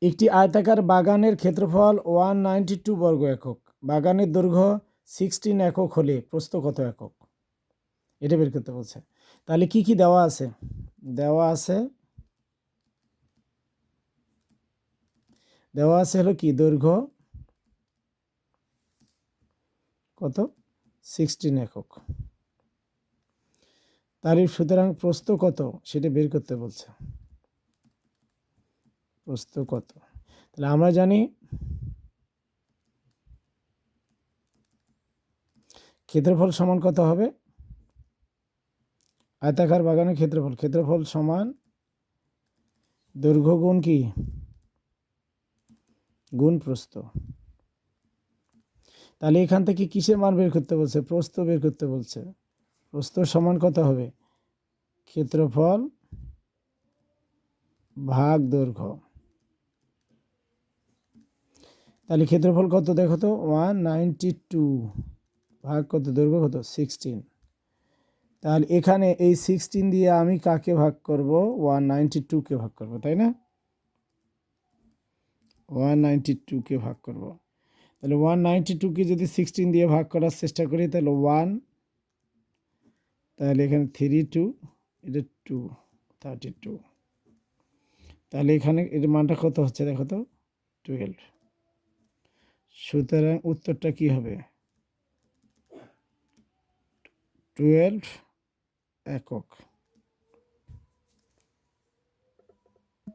একটি আয়তাকার বাগানের ক্ষেত্রফল 192 বর্গ একক, বাগানের দৈর্ঘ্য 16 একক হলে প্রস্থ কত একক? এটা বের করতে বলছে। তাহলে কি কি দেওয়া আছে? দেওয়া আছে হলো কি, দৈর্ঘ্য কত? 16 একক। তাহলে সুতরাং প্রস্থ কত সেটা বের করতে বলছে। প্রস্থ কত? তাহলে আমরা জানি ক্ষেত্রফল সমান কত হবে? আয়তাকার বাগানের ক্ষেত্রফল সমান দৈর্ঘ্য গুণ কি? গুণ প্রস্থ। তাহলে এখান থেকে কিসের মান বের করতে বলছে? প্রস্থ বের করতে বলছে। প্রস্থ সমান কত হবে? ক্ষেত্রফল ভাগ দৈর্ঘ্য। তাহলে ক্ষেত্রফল কত দেখো তো? 192 ভাগ কত? দৈর্ঘ্য কত? 16। তাহলে এখানে এই 16 দিয়ে আমি কাকে ভাগ করব? 192কে ভাগ করব, তাই না? 192কে ভাগ করব। তাহলে 192কে যদি 16 দিয়ে ভাগ করার চেষ্টা করি তাহলে 1, তাহলে এখানে 32, এটা 2, 32। তাহলে এখানে এর মানটা কত হচ্ছে দেখো তো? 12। সুতরাং উত্তরটা কি হবে? 12 একক।